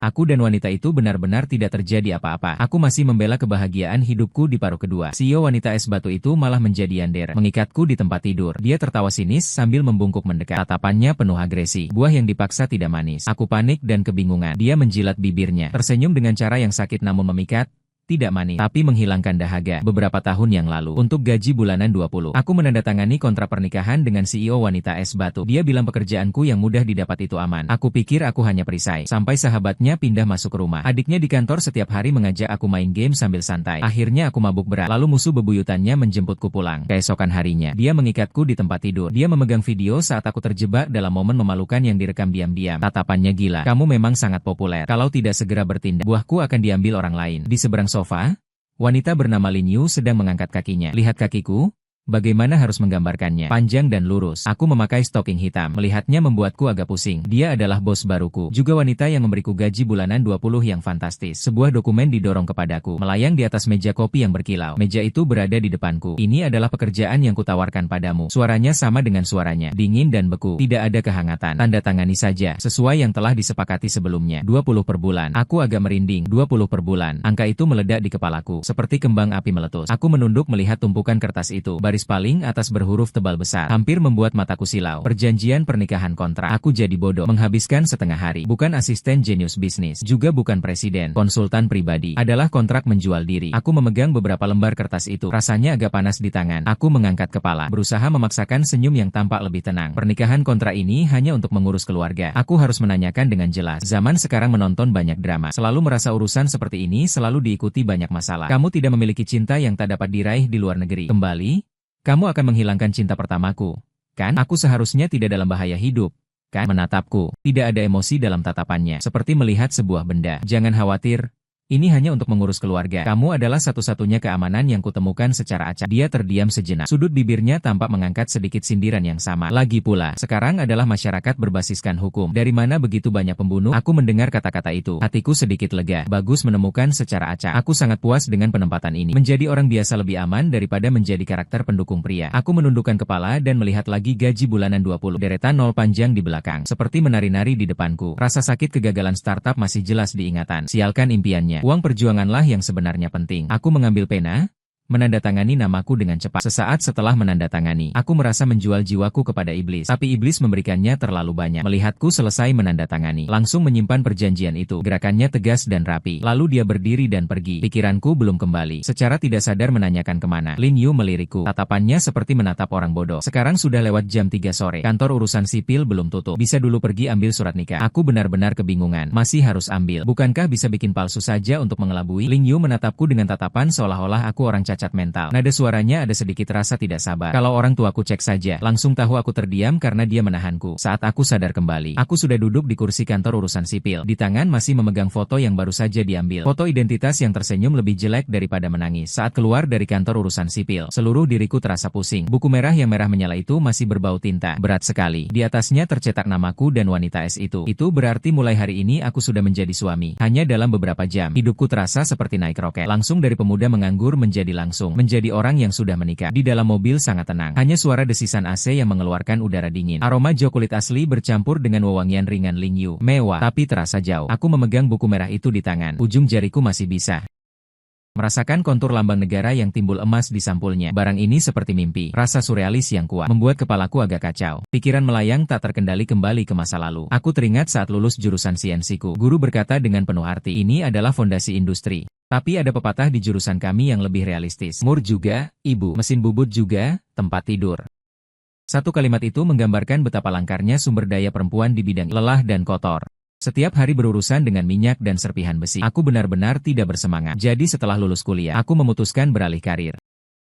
Aku dan wanita itu benar-benar tidak terjadi apa-apa. Aku masih membela kebahagiaan hidupku di paruh kedua. CEO wanita es batu itu malah menjadi yander, mengikatku di tempat tidur. Dia tertawa sinis sambil membungkuk mendekat. Tatapannya penuh agresi. Buah yang dipaksa tidak manis. Aku panik dan kebingungan. Dia menjilat bibirnya, tersenyum dengan cara yang sakit namun memikat. Tidak manis, tapi menghilangkan dahaga. Beberapa tahun yang lalu, untuk gaji bulanan 20, aku menandatangani kontrak pernikahan dengan CEO wanita es batu. Dia bilang pekerjaanku yang mudah didapat itu aman. Aku pikir aku hanya perisai. Sampai sahabatnya pindah masuk ke rumah. Adiknya di kantor setiap hari mengajak aku main game sambil santai. Akhirnya aku mabuk berat. Lalu musuh bebuyutannya menjemputku pulang. Keesokan harinya, dia mengikatku di tempat tidur. Dia memegang video saat aku terjebak dalam momen memalukan yang direkam diam-diam. Tatapannya gila. Kamu memang sangat populer. Kalau tidak segera bertindak, buahku akan diambil orang lain. Di seberang sofa, wanita bernama Lin Yu sedang mengangkat kakinya. Lihat kakiku? Bagaimana harus menggambarkannya? Panjang dan lurus. Aku memakai stocking hitam. Melihatnya membuatku agak pusing. Dia adalah bos baruku. Juga wanita yang memberiku gaji bulanan 20 yang fantastis. Sebuah dokumen didorong kepadaku. Melayang di atas meja kopi yang berkilau. Meja itu berada di depanku. Ini adalah pekerjaan yang kutawarkan padamu. Suaranya sama dengan suaranya. Dingin dan beku. Tidak ada kehangatan. Tanda tangani saja. Sesuai yang telah disepakati sebelumnya. 20 per bulan. Aku agak merinding. 20 per bulan. Angka itu meledak di kepalaku. Seperti kembang api meletus. Aku menunduk melihat tumpukan kertas itu. Baris paling atas berhuruf tebal besar, hampir membuat mataku silau. Perjanjian pernikahan kontrak. Aku jadi bodoh, menghabiskan setengah hari. Bukan asisten jenius bisnis, juga bukan presiden, konsultan pribadi. Adalah kontrak menjual diri. Aku memegang beberapa lembar kertas itu. Rasanya agak panas di tangan. Aku mengangkat kepala, berusaha memaksakan senyum yang tampak lebih tenang. Pernikahan kontrak ini hanya untuk mengurus keluarga. Aku harus menanyakan dengan jelas. Zaman sekarang menonton banyak drama. Selalu merasa urusan seperti ini selalu diikuti banyak masalah. Kamu tidak memiliki cinta yang tak dapat diraih di luar negeri. Kembali? Kamu akan menghilangkan cinta pertamaku, kan? Aku seharusnya tidak dalam bahaya hidup, kan? Menatapku, tidak ada emosi dalam tatapannya, seperti melihat sebuah benda. Jangan khawatir, ini hanya untuk mengurus keluarga. Kamu adalah satu-satunya keamanan yang kutemukan secara acak. Dia terdiam sejenak. Sudut bibirnya tampak mengangkat sedikit sindiran yang sama. Lagi pula, sekarang adalah masyarakat berbasiskan hukum. Dari mana begitu banyak pembunuh? Aku mendengar kata-kata itu. Hatiku sedikit lega. Bagus menemukan secara acak. Aku sangat puas dengan penempatan ini. Menjadi orang biasa lebih aman daripada menjadi karakter pendukung pria. Aku menundukkan kepala dan melihat lagi gaji bulanan 20. Deretan nol panjang di belakang. Seperti menari-nari di depanku. Rasa sakit kegagalan startup masih jelas diingatan. Sialkan impiannya. Uang perjuanganlah yang sebenarnya penting. Aku mengambil pena, menandatangani namaku dengan cepat. Sesaat setelah menandatangani, aku merasa menjual jiwaku kepada iblis. Tapi iblis memberikannya terlalu banyak. Melihatku selesai menandatangani, langsung menyimpan perjanjian itu. Gerakannya tegas dan rapi. Lalu dia berdiri dan pergi. Pikiranku belum kembali. Secara tidak sadar menanyakan kemana. Lin Yu melirikku. Tatapannya seperti menatap orang bodoh. Sekarang sudah lewat jam 3 sore. Kantor urusan sipil belum tutup. Bisa dulu pergi ambil surat nikah. Aku benar-benar kebingungan. Masih harus ambil. Bukankah bisa bikin palsu saja untuk mengelabui? Lin Yu menatapku dengan tatapan seolah-olah aku orang cacat mental. Nada suaranya ada sedikit rasa tidak sabar. Kalau orang tuaku cek saja, langsung tahu aku terdiam karena dia menahanku. Saat aku sadar kembali, aku sudah duduk di kursi kantor urusan sipil. Di tangan masih memegang foto yang baru saja diambil. Foto identitas yang tersenyum lebih jelek daripada menangis. Saat keluar dari kantor urusan sipil, seluruh diriku terasa pusing. Buku merah yang merah menyala itu masih berbau tinta. Berat sekali. Di atasnya tercetak namaku dan wanita es itu. Itu berarti mulai hari ini aku sudah menjadi suami. Hanya dalam beberapa jam, hidupku terasa seperti naik roket. Langsung dari pemuda menganggur menjadi menjadi orang yang sudah menikah. Di dalam mobil sangat tenang. Hanya suara desisan AC yang mengeluarkan udara dingin. Aroma jo kulit asli bercampur dengan wewangian ringan Lin Yu. Mewah, tapi terasa jauh. Aku memegang buku merah itu di tangan. Ujung jariku masih bisa merasakan kontur lambang negara yang timbul emas di sampulnya. Barang ini seperti mimpi. Rasa surrealis yang kuat membuat kepalaku agak kacau. Pikiran melayang tak terkendali kembali ke masa lalu. Aku teringat saat lulus jurusan CNC-ku. Guru berkata dengan penuh arti, ini adalah fondasi industri. Tapi ada pepatah di jurusan kami yang lebih realistis. Mur juga, ibu. Mesin bubut juga, tempat tidur. Satu kalimat itu menggambarkan betapa langkarnya sumber daya perempuan di bidang lelah dan kotor. Setiap hari berurusan dengan minyak dan serpihan besi. Aku benar-benar tidak bersemangat. Jadi setelah lulus kuliah, aku memutuskan beralih karir.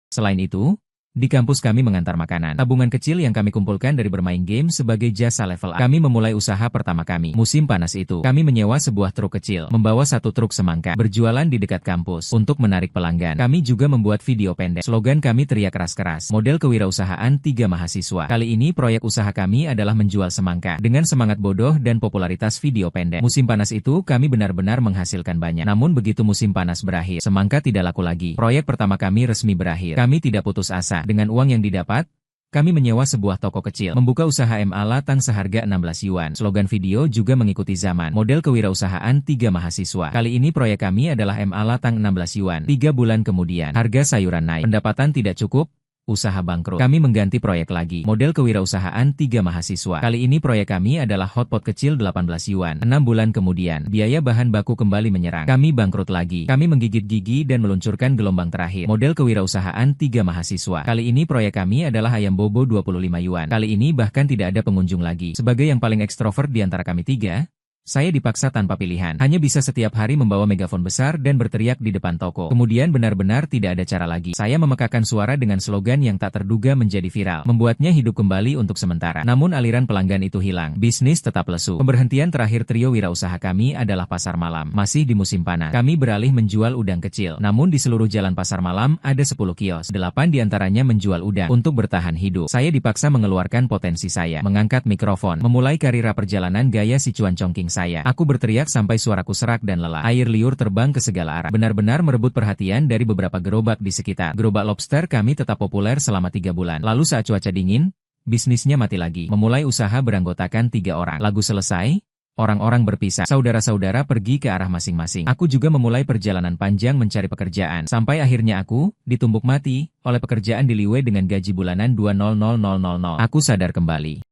Selain itu, di kampus kami mengantar makanan. Tabungan kecil yang kami kumpulkan dari bermain game sebagai jasa level up. Kami memulai usaha pertama kami. Musim panas itu, kami menyewa sebuah truk kecil, membawa satu truk semangka, berjualan di dekat kampus. Untuk menarik pelanggan, kami juga membuat video pendek. Slogan kami teriak keras-keras. Model kewirausahaan 3 mahasiswa. Kali ini proyek usaha kami adalah menjual semangka. Dengan semangat bodoh dan popularitas video pendek. Musim panas itu kami benar-benar menghasilkan banyak. Namun begitu musim panas berakhir, semangka tidak laku lagi. Proyek pertama kami resmi berakhir. Kami tidak putus asa. Dengan uang yang didapat, Kami menyewa sebuah toko kecil, membuka usaha MA Latang seharga 16 yuan. Slogan video juga mengikuti zaman. Model kewirausahaan 3 mahasiswa. Kali ini proyek kami adalah MA Latang 16 yuan. 3 bulan kemudian, harga sayuran naik. Pendapatan tidak cukup. Usaha bangkrut. Kami mengganti proyek lagi. Model kewirausahaan 3 mahasiswa. Kali ini proyek kami adalah hotpot kecil 18 yuan. 6 bulan kemudian, biaya bahan baku kembali menyerang. Kami bangkrut lagi. Kami menggigit gigi dan meluncurkan gelombang terakhir. Model kewirausahaan 3 mahasiswa. Kali ini proyek kami adalah ayam bobo 25 yuan. Kali ini bahkan tidak ada pengunjung lagi. Sebagai yang paling ekstrovert di antara kami 3, saya dipaksa tanpa pilihan. Hanya bisa setiap hari membawa megafon besar dan berteriak di depan toko. Kemudian benar-benar tidak ada cara lagi. Saya memekakan suara dengan slogan yang tak terduga menjadi viral. Membuatnya hidup kembali untuk sementara. Namun aliran pelanggan itu hilang. Bisnis tetap lesu. Pemberhentian terakhir trio wirausaha kami adalah pasar malam. Masih di musim panas. Kami beralih menjual udang kecil. Namun di seluruh jalan pasar malam ada 10 kios. 8 diantaranya menjual udang. Untuk bertahan hidup, saya dipaksa mengeluarkan potensi saya. Mengangkat mikrofon. Memulai karir perjalanan gaya si Cuan Chongqing saya. Aku berteriak sampai suaraku serak dan lelah. Air liur terbang ke segala arah. Benar-benar merebut perhatian dari beberapa gerobak di sekitar. Gerobak lobster kami tetap populer selama 3 bulan. Lalu saat cuaca dingin, bisnisnya mati lagi. Memulai usaha beranggotakan 3 orang. Lagu selesai, orang-orang berpisah. Saudara-saudara pergi ke arah masing-masing. Aku juga memulai perjalanan panjang mencari pekerjaan. Sampai akhirnya aku ditumbuk mati oleh pekerjaan di Liwe dengan gaji bulanan 200.000. Aku sadar kembali.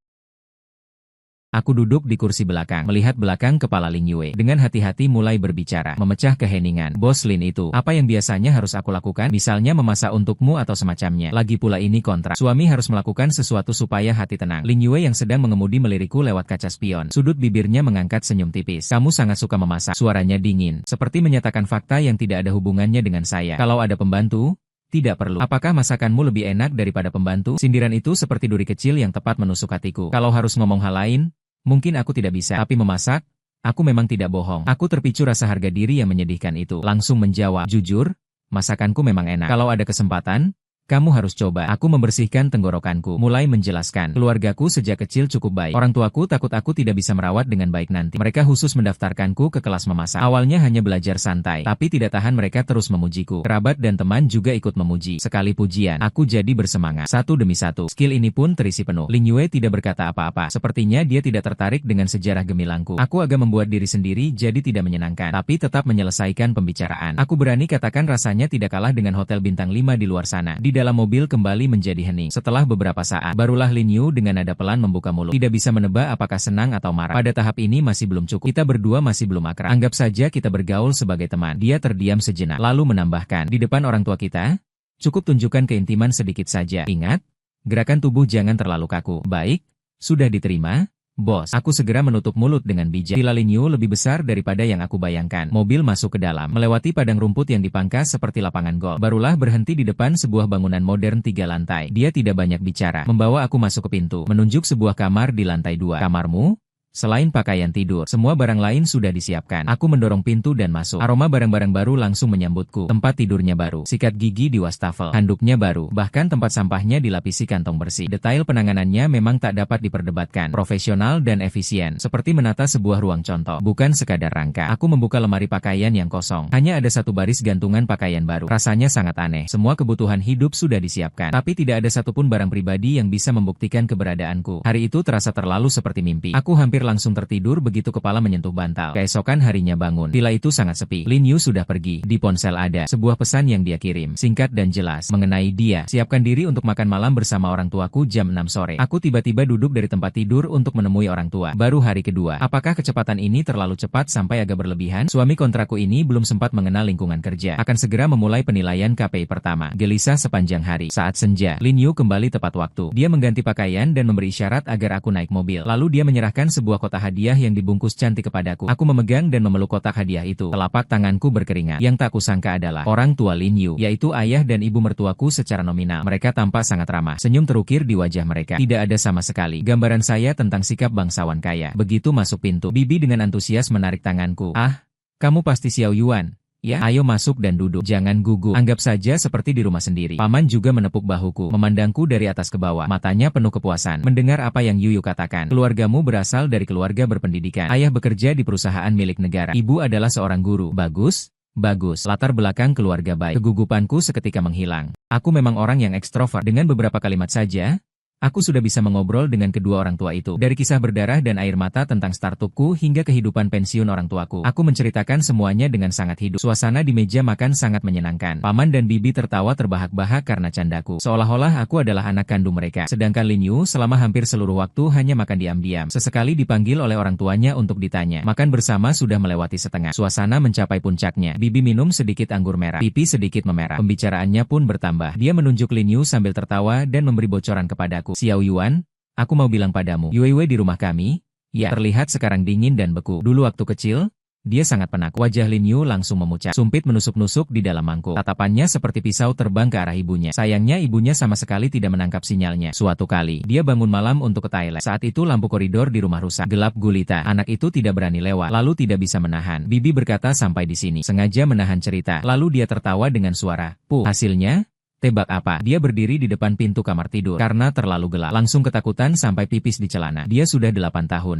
Aku duduk di kursi belakang, melihat belakang kepala Lin Yue. Dengan hati-hati mulai berbicara, memecah keheningan. Bos Lin itu, apa yang biasanya harus aku lakukan? Misalnya memasak untukmu atau semacamnya. Lagi pula ini kontrak. Suami harus melakukan sesuatu supaya hati tenang. Lin Yue yang sedang mengemudi melirikku lewat kaca spion. Sudut bibirnya mengangkat senyum tipis. Kamu sangat suka memasak. Suaranya dingin, seperti menyatakan fakta yang tidak ada hubungannya dengan saya. Kalau ada pembantu, tidak perlu. Apakah masakanmu lebih enak daripada pembantu? Sindiran itu seperti duri kecil yang tepat menusuk hatiku. Kalau harus ngomong hal lain, mungkin aku tidak bisa, tapi memasak, aku memang tidak bohong. Aku terpicu rasa harga diri yang menyedihkan itu. Langsung menjawab, jujur, masakanku memang enak. Kalau ada kesempatan, kamu harus coba. Aku membersihkan tenggorokanku, mulai menjelaskan. Keluargaku sejak kecil cukup baik. Orang tuaku takut aku tidak bisa merawat dengan baik nanti. Mereka khusus mendaftarkanku ke kelas memasak. Awalnya hanya belajar santai, tapi tidak tahan mereka terus memujiku. Kerabat dan teman juga ikut memuji. Sekali pujian, aku jadi bersemangat. Satu demi satu, skill ini pun terisi penuh. Lin Yue tidak berkata apa-apa. Sepertinya dia tidak tertarik dengan sejarah gemilangku. Aku agak membuat diri sendiri jadi tidak menyenangkan, tapi tetap menyelesaikan pembicaraan. Aku berani katakan rasanya tidak kalah dengan hotel bintang 5 di luar sana. Di dalam mobil kembali menjadi hening. Setelah beberapa saat, barulah Lin Yu dengan nada pelan membuka mulut. Tidak bisa menebak apakah senang atau marah. Pada tahap ini masih belum cukup. Kita berdua masih belum akrab. Anggap saja kita bergaul sebagai teman. Dia terdiam sejenak, lalu menambahkan, di depan orang tua kita, cukup tunjukkan keintiman sedikit saja. Ingat, gerakan tubuh jangan terlalu kaku. Baik, sudah diterima, bos. Aku segera menutup mulut dengan bijak. Villa Lin Yu lebih besar daripada yang aku bayangkan. Mobil masuk ke dalam, melewati padang rumput yang dipangkas seperti lapangan golf. Barulah berhenti di depan sebuah bangunan modern 3 lantai. Dia tidak banyak bicara, membawa aku masuk ke pintu, menunjuk sebuah kamar di lantai 2. Kamarmu? Selain pakaian tidur, semua barang lain sudah disiapkan. Aku mendorong pintu dan masuk. Aroma barang-barang baru langsung menyambutku. Tempat tidurnya baru, sikat gigi di wastafel, handuknya baru, bahkan tempat sampahnya dilapisi kantong bersih. Detail penanganannya memang tak dapat diperdebatkan. Profesional dan efisien, seperti menata sebuah ruang contoh, bukan sekadar rangka. Aku membuka lemari pakaian yang kosong. Hanya ada satu baris gantungan pakaian baru. Rasanya sangat aneh. Semua kebutuhan hidup sudah disiapkan, tapi tidak ada satupun barang pribadi yang bisa membuktikan keberadaanku. Hari itu terasa terlalu seperti mimpi. Aku hampir langsung tertidur begitu kepala menyentuh bantal. Keesokan harinya bangun. Villa itu sangat sepi. Lin Yu sudah pergi. Di ponsel ada sebuah pesan yang dia kirim. Singkat dan jelas. Mengenai dia. Siapkan diri untuk makan malam bersama orang tuaku jam 6 sore. Aku tiba-tiba duduk dari tempat tidur untuk menemui orang tua. Baru hari kedua. Apakah kecepatan ini terlalu cepat sampai agak berlebihan? Suami kontrakku ini belum sempat mengenal lingkungan kerja. Akan segera memulai penilaian KPI pertama. Gelisah sepanjang hari. Saat senja, Lin Yu kembali tepat waktu. Dia mengganti pakaian dan memberi isyarat agar aku naik mobil. Lalu dia menyerahkan sebuah kotak hadiah yang dibungkus cantik kepadaku. Aku memegang dan memeluk kotak hadiah itu. Telapak tanganku berkeringat. Yang tak kusangka adalah orang tua Lin Yu, yaitu ayah dan ibu mertuaku secara nominal. Mereka tampak sangat ramah. Senyum terukir di wajah mereka. Tidak ada sama sekali gambaran saya tentang sikap bangsawan kaya. Begitu masuk pintu, bibi dengan antusias menarik tanganku. Ah, kamu pasti Xiao Yuan. Ya, ayo masuk dan duduk. Jangan gugup. Anggap saja seperti di rumah sendiri. Paman juga menepuk bahuku, memandangku dari atas ke bawah. Matanya penuh kepuasan. Mendengar apa yang Yuyu katakan. Keluargamu berasal dari keluarga berpendidikan. Ayah bekerja di perusahaan milik negara. Ibu adalah seorang guru. Bagus. Bagus. Latar belakang keluarga baik. Kegugupanku seketika menghilang. Aku memang orang yang ekstrovert. Dengan beberapa kalimat saja, Aku sudah bisa mengobrol dengan kedua orang tua itu. Dari kisah berdarah dan air mata tentang startupku hingga kehidupan pensiun orang tuaku. Aku menceritakan semuanya dengan sangat hidup. Suasana di meja makan sangat menyenangkan. Paman dan bibi tertawa terbahak-bahak karena candaku. Seolah-olah aku adalah anak kandung mereka. Sedangkan Lin Yu selama hampir seluruh waktu hanya makan diam-diam. Sesekali dipanggil oleh orang tuanya untuk ditanya. Makan bersama sudah melewati setengah. Suasana mencapai puncaknya. Bibi minum sedikit anggur merah. Pipi sedikit memerah. Pembicaraannya pun bertambah. Dia menunjuk Lin Yu sambil tertawa dan memberi bocoran kepadaku. Xiao Yuan, aku mau bilang padamu, Yue Wei di rumah kami, ya, terlihat sekarang dingin dan beku. Dulu waktu kecil, dia sangat penakut. Wajah Lin Yu langsung memucat. Sumpit menusuk-nusuk di dalam mangkuk. Tatapannya seperti pisau terbang ke arah ibunya. Sayangnya ibunya sama sekali tidak menangkap sinyalnya. Suatu kali, dia bangun malam untuk ke toilet. Saat itu lampu koridor di rumah rusak. Gelap gulita. Anak itu tidak berani lewat. Lalu tidak bisa menahan. Bibi berkata sampai di sini. Sengaja menahan cerita. Lalu dia tertawa dengan suara, "Puh." Hasilnya? Tebak apa? Dia berdiri di depan pintu kamar tidur. Karena terlalu gelap, langsung ketakutan sampai pipis di celana. Dia sudah 8 tahun.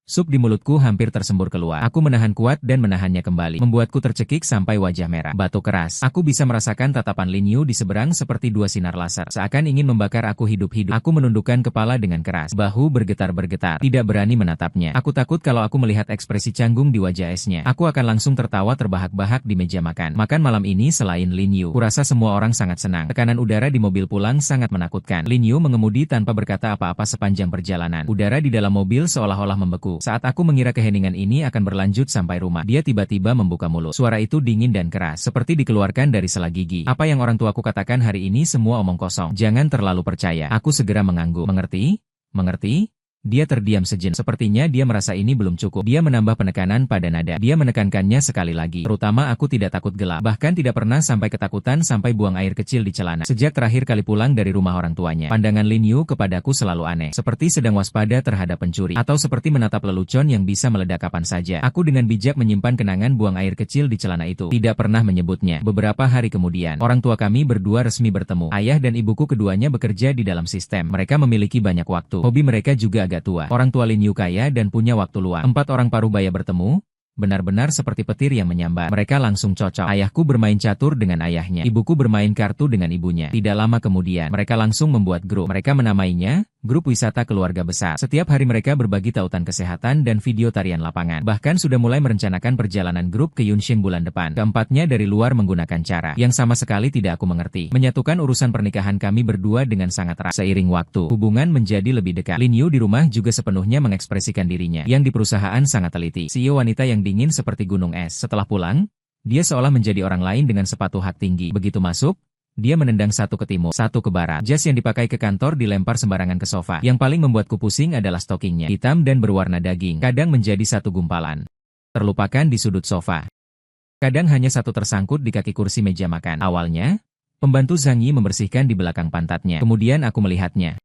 Sup di mulutku hampir tersembur keluar. Aku menahan kuat dan menahannya kembali. Membuatku tercekik sampai wajah merah. Batuk keras. Aku bisa merasakan tatapan Lin Yu di seberang seperti 2 sinar laser. Seakan ingin membakar aku hidup-hidup. Aku menundukkan kepala dengan keras. Bahu bergetar-bergetar. Tidak berani menatapnya. Aku takut kalau aku melihat ekspresi canggung di wajah esnya. Aku akan langsung tertawa terbahak-bahak di meja makan. Makan malam ini selain Lin Yu, kurasa semua orang sangat senang. Tekanan udara di mobil pulang sangat menakutkan. Lin Yu mengemudi tanpa berkata apa-apa sepanjang perjalanan. Udara di dalam mobil seolah-olah membeku. Saat aku mengira keheningan ini akan berlanjut sampai rumah, dia tiba-tiba membuka mulut. Suara itu dingin dan keras, seperti dikeluarkan dari sela gigi. Apa yang orang tuaku katakan hari ini semua omong kosong. Jangan terlalu percaya. Aku segera mengangguk. Mengerti? Mengerti? Dia terdiam sejenak. Sepertinya dia merasa ini belum cukup. Dia menambah penekanan pada nada. Dia menekankannya sekali lagi. Terutama aku tidak takut gelap. Bahkan tidak pernah sampai ketakutan sampai buang air kecil di celana. Sejak terakhir kali pulang dari rumah orang tuanya, pandangan Lin Yu kepadaku selalu aneh. Seperti sedang waspada terhadap pencuri. Atau seperti menatap lelucon yang bisa meledak kapan saja. Aku dengan bijak menyimpan kenangan buang air kecil di celana itu. Tidak pernah menyebutnya. Beberapa hari kemudian, orang tua kami berdua resmi bertemu. Ayah dan ibuku keduanya bekerja di dalam sistem. Mereka memiliki banyak waktu. Hobi mereka juga agak tua. Orang tua Lin Yu kaya dan punya waktu luang. 4 orang parubaya bertemu, benar-benar seperti petir yang menyambar. Mereka langsung cocok. Ayahku bermain catur dengan ayahnya. Ibuku bermain kartu dengan ibunya. Tidak lama kemudian, mereka langsung membuat grup. Mereka menamainya Grup Wisata Keluarga Besar. Setiap hari mereka berbagi tautan kesehatan dan video tarian lapangan. Bahkan sudah mulai merencanakan perjalanan grup ke Yunshin bulan depan. Keempatnya dari luar menggunakan cara yang sama sekali tidak aku mengerti. Menyatukan urusan pernikahan kami berdua dengan sangat erat. Seiring waktu, hubungan menjadi lebih dekat. Lin Yu di rumah juga sepenuhnya mengekspresikan dirinya. Yang di perusahaan sangat teliti. CEO wanita yang dingin seperti gunung es. Setelah pulang, dia seolah menjadi orang lain dengan sepatu hak tinggi. Begitu masuk, dia menendang satu ke timur, satu ke barat. Jas yang dipakai ke kantor dilempar sembarangan ke sofa. Yang paling membuatku pusing adalah stokingnya. Hitam dan berwarna daging. Kadang menjadi satu gumpalan. Terlupakan di sudut sofa. Kadang hanya satu tersangkut di kaki kursi meja makan. Awalnya, pembantu Zhang Yi membersihkan di belakang pantatnya. Kemudian aku melihatnya.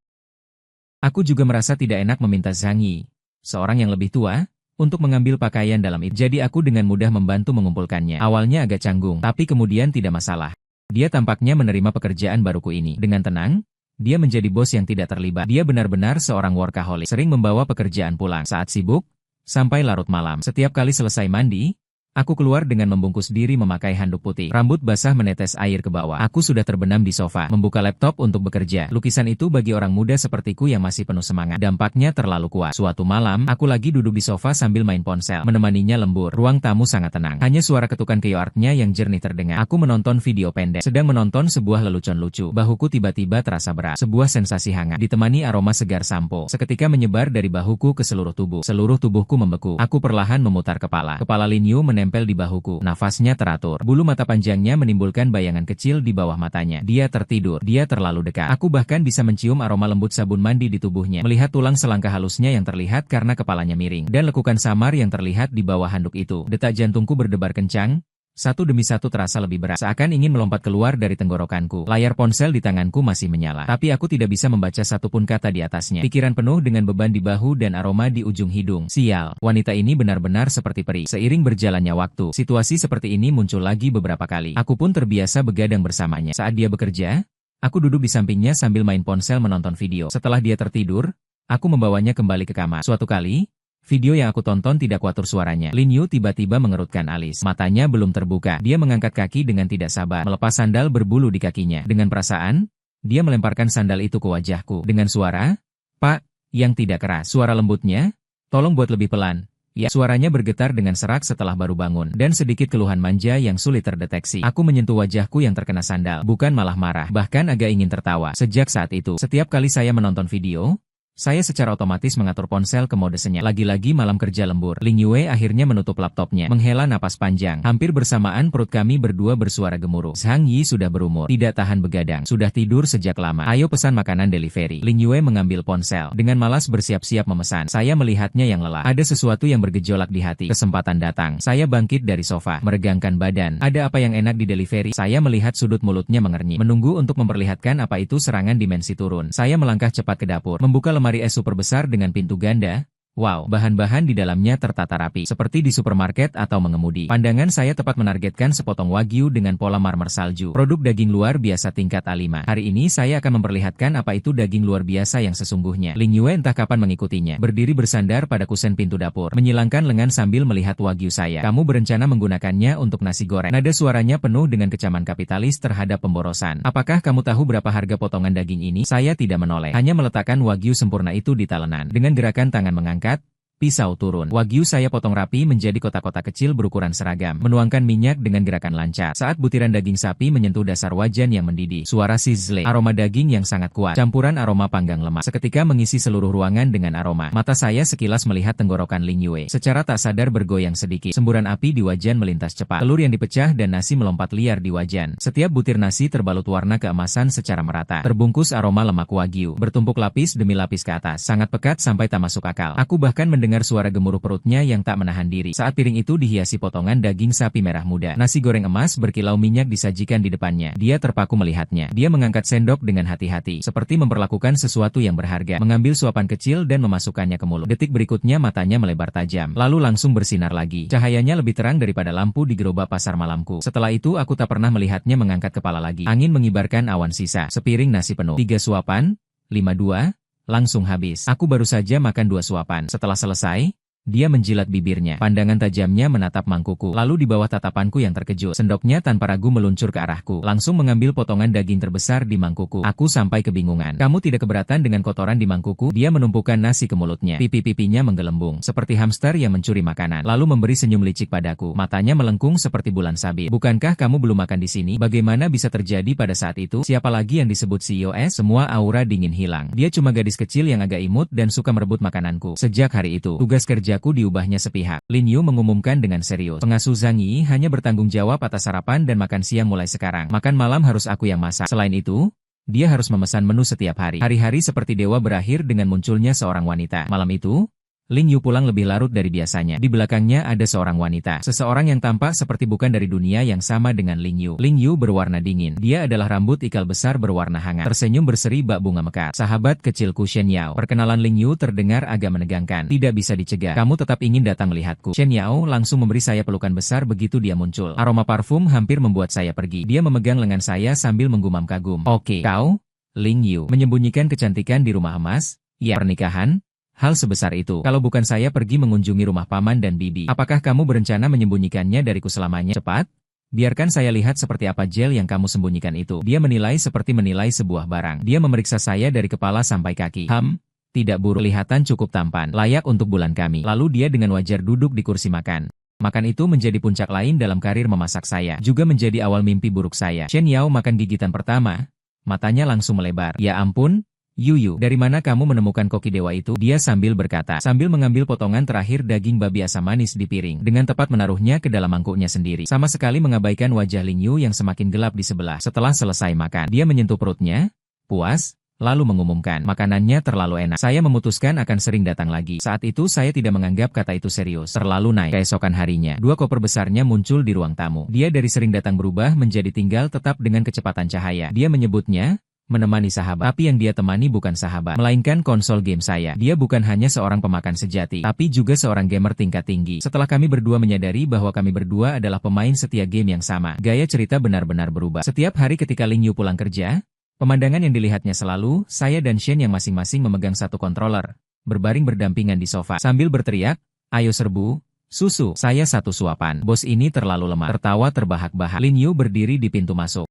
Aku juga merasa tidak enak meminta Zhang Yi, seorang yang lebih tua, untuk mengambil pakaian dalam itu. Jadi aku dengan mudah membantu mengumpulkannya. Awalnya agak canggung, tapi kemudian tidak masalah. Dia tampaknya menerima pekerjaan baruku ini. Dengan tenang, dia menjadi bos yang tidak terlibat. Dia benar-benar seorang workaholic. Sering membawa pekerjaan pulang saat sibuk, sampai larut malam. Setiap kali selesai mandi, aku keluar dengan membungkus diri memakai handuk putih. Rambut basah menetes air ke bawah. Aku sudah terbenam di sofa, membuka laptop untuk bekerja. Lukisan itu bagi orang muda sepertiku yang masih penuh semangat. Dampaknya terlalu kuat. Suatu malam, aku lagi duduk di sofa sambil main ponsel. Menemaninya lembur. Ruang tamu sangat tenang. Hanya suara ketukan keyboardnya yang jernih terdengar. Aku menonton video pendek. Sedang menonton sebuah lelucon lucu. Bahuku tiba-tiba terasa berat. Sebuah sensasi hangat, ditemani aroma segar sampo, seketika menyebar dari bahuku ke seluruh tubuh. Seluruh tubuhku membeku. Aku perlahan memutar kepala. Kepala Lin Yu menempel di bahuku. Nafasnya teratur. Bulu mata panjangnya menimbulkan bayangan kecil di bawah matanya. Dia tertidur. Dia terlalu dekat. Aku bahkan bisa mencium aroma lembut sabun mandi di tubuhnya. Melihat tulang selangkah halusnya yang terlihat karena kepalanya miring. Dan lekukan samar yang terlihat di bawah handuk itu. Detak jantungku berdebar kencang. Satu demi satu terasa lebih berat. Seakan ingin melompat keluar dari tenggorokanku. Layar ponsel di tanganku masih menyala. Tapi aku tidak bisa membaca satupun kata di atasnya. Pikiran penuh dengan beban di bahu dan aroma di ujung hidung. Sial, wanita ini benar-benar seperti peri. Seiring berjalannya waktu, situasi seperti ini muncul lagi beberapa kali. Aku pun terbiasa begadang bersamanya. Saat dia bekerja, aku duduk di sampingnya sambil main ponsel menonton video. Setelah dia tertidur, aku membawanya kembali ke kamar. Suatu kali, video yang aku tonton tidak kuatur suaranya. Lin Yu tiba-tiba mengerutkan alis. Matanya belum terbuka. Dia mengangkat kaki dengan tidak sabar. Melepas sandal berbulu di kakinya. Dengan perasaan, Dia melemparkan sandal itu ke wajahku dengan suara, "Pak," yang tidak keras. Suara lembutnya, "Tolong buat lebih pelan." Ya, suaranya bergetar dengan serak setelah baru bangun, dan sedikit keluhan manja yang sulit terdeteksi. Aku menyentuh wajahku yang terkena sandal, bukan malah marah, bahkan agak ingin tertawa. Sejak saat itu, setiap kali saya menonton video, saya secara otomatis mengatur ponsel ke mode senyap. Lagi-lagi malam kerja lembur, Ling Yue akhirnya menutup laptopnya, menghela napas panjang. Hampir bersamaan perut kami berdua bersuara gemuruh. Zhang Yi sudah berumur, tidak tahan begadang, sudah tidur sejak lama. "Ayo pesan makanan delivery." Ling Yue mengambil ponsel, dengan malas bersiap-siap memesan. Saya melihatnya yang lelah. Ada sesuatu yang bergejolak di hati. Kesempatan datang. Saya bangkit dari sofa, meregangkan badan. Ada apa yang enak di delivery? Saya melihat sudut mulutnya mengernyit, menunggu untuk memperlihatkan apa itu serangan dimensi turun. Saya melangkah cepat ke dapur, membuka lemari es super besar dengan pintu ganda. Wow, bahan-bahan di dalamnya tertata rapi, seperti di supermarket atau mengemudi. Pandangan saya tepat menargetkan sepotong wagyu dengan pola marmer salju. Produk daging luar biasa tingkat A5. Hari ini saya akan memperlihatkan apa itu daging luar biasa yang sesungguhnya. Ling Yue entah kapan mengikutinya. Berdiri bersandar pada kusen pintu dapur, menyilangkan lengan sambil melihat wagyu saya. "Kamu berencana menggunakannya untuk nasi goreng?" Nada suaranya penuh dengan kecaman kapitalis terhadap pemborosan. "Apakah kamu tahu berapa harga potongan daging ini?" Saya tidak menoleh, hanya meletakkan wagyu sempurna itu di talenan. Dengan gerakan tangan mengangkat, pisau turun. Wagyu saya potong rapi menjadi kotak-kotak kecil berukuran seragam. Menuangkan minyak dengan gerakan lancar. Saat butiran daging sapi menyentuh dasar wajan yang mendidih, suara sizzle, aroma daging yang sangat kuat, campuran aroma panggang lemak, seketika mengisi seluruh ruangan dengan aroma. Mata saya sekilas melihat tenggorokan Ling Yue. Secara tak sadar bergoyang sedikit. Semburan api di wajan melintas cepat. Telur yang dipecah dan nasi melompat liar di wajan. Setiap butir nasi terbalut warna keemasan secara merata. Terbungkus aroma lemak wagyu. Bertumpuk lapis demi lapis ke atas. Sangat pekat sampai tak masuk akal. Aku bahkan mendengar suara gemuruh perutnya yang tak menahan diri. Saat piring itu dihiasi potongan daging sapi merah muda. Nasi goreng emas berkilau minyak disajikan di depannya. Dia terpaku melihatnya. Dia mengangkat sendok dengan hati-hati, seperti memperlakukan sesuatu yang berharga. Mengambil suapan kecil dan memasukkannya ke mulut. Detik berikutnya matanya melebar tajam, lalu langsung bersinar lagi. Cahayanya lebih terang daripada lampu di gerobak pasar malamku. Setelah itu aku tak pernah melihatnya mengangkat kepala lagi. Angin mengibarkan awan sisa. Sepiring nasi penuh. 3 suapan, 5-2. Langsung habis. Aku baru saja makan 2 suapan. Setelah selesai, dia menjilat bibirnya. Pandangan tajamnya menatap mangkuku. Lalu di bawah tatapanku yang terkejut, sendoknya tanpa ragu meluncur ke arahku. Langsung mengambil potongan daging terbesar di mangkuku. Aku sampai kebingungan. "Kamu tidak keberatan dengan kotoran di mangkuku?" Dia menumpukan nasi ke mulutnya. Pipi-pipinya menggelembung, seperti hamster yang mencuri makanan. Lalu memberi senyum licik padaku. Matanya melengkung seperti bulan sabit. "Bukankah kamu belum makan di sini?" Bagaimana bisa terjadi pada saat itu? Siapa lagi yang disebut COS? Semua aura dingin hilang. Dia cuma gadis kecil yang agak imut dan suka merebut makananku. Sejak hari itu, tugas kerja aku diubahnya sepihak. Lin Yu mengumumkan dengan serius. "Pengasuh Zhang Yi hanya bertanggung jawab atas sarapan dan makan siang mulai sekarang. Makan malam harus aku yang masak. Selain itu, dia harus memesan menu setiap hari." Hari-hari seperti dewa berakhir dengan munculnya seorang wanita. Malam itu, Ling Yu pulang lebih larut dari biasanya. Di belakangnya ada seorang wanita. Seseorang yang tampak seperti bukan dari dunia yang sama dengan Ling Yu. Ling Yu berwarna dingin. Dia adalah rambut ikal besar berwarna hangat. Tersenyum berseri bak bunga mekar. "Sahabat kecilku Shen Yao." Perkenalan Ling Yu terdengar agak menegangkan. Tidak bisa dicegah. "Kamu tetap ingin datang melihatku." Shen Yao langsung memberi saya pelukan besar begitu dia muncul. Aroma parfum hampir membuat saya pergi. Dia memegang lengan saya sambil menggumam kagum. "Oke, kau, Ling Yu, menyembunyikan kecantikan di rumah emas? Ya, pernikahan? Hal sebesar itu. Kalau bukan saya pergi mengunjungi rumah paman dan bibi, apakah kamu berencana menyembunyikannya dariku selamanya? Cepat, biarkan saya lihat seperti apa gel yang kamu sembunyikan itu." Dia menilai seperti menilai sebuah barang. Dia memeriksa saya dari kepala sampai kaki. Tidak buruk, kelihatan cukup tampan, layak untuk bulan kami. Lalu dia dengan wajar duduk di kursi makan. Makan itu menjadi puncak lain dalam karir memasak saya, juga menjadi awal mimpi buruk saya. Shen Yao makan gigitan pertama, matanya langsung melebar. "Ya ampun, Yuyu, dari mana kamu menemukan koki dewa itu?" Dia sambil berkata, sambil mengambil potongan terakhir daging babi asam manis di piring, dengan tepat menaruhnya ke dalam mangkuknya sendiri, sama sekali mengabaikan wajah Ling Yu yang semakin gelap di sebelah. Setelah selesai makan, dia menyentuh perutnya, puas, lalu mengumumkan, "Makanannya terlalu enak. Saya memutuskan akan sering datang lagi." Saat itu saya tidak menganggap kata itu serius. Terlalu naik. Keesokan harinya, 2 koper besarnya muncul di ruang tamu. Dia dari sering datang berubah menjadi tinggal tetap dengan kecepatan cahaya. Dia menyebutnya menemani sahabat. Tapi yang dia temani bukan sahabat, melainkan konsol game saya. Dia bukan hanya seorang pemakan sejati, tapi juga seorang gamer tingkat tinggi. Setelah kami berdua menyadari bahwa kami berdua adalah pemain setia game yang sama, gaya cerita benar-benar berubah. Setiap hari ketika Ling Yu pulang kerja, pemandangan yang dilihatnya selalu, saya dan Shen yang masing-masing memegang satu controller, berbaring berdampingan di sofa, sambil berteriak, "Ayo serbu, susu, saya 1 suapan. Bos ini terlalu lemah." Tertawa terbahak-bahak, Lin Yu berdiri di pintu masuk.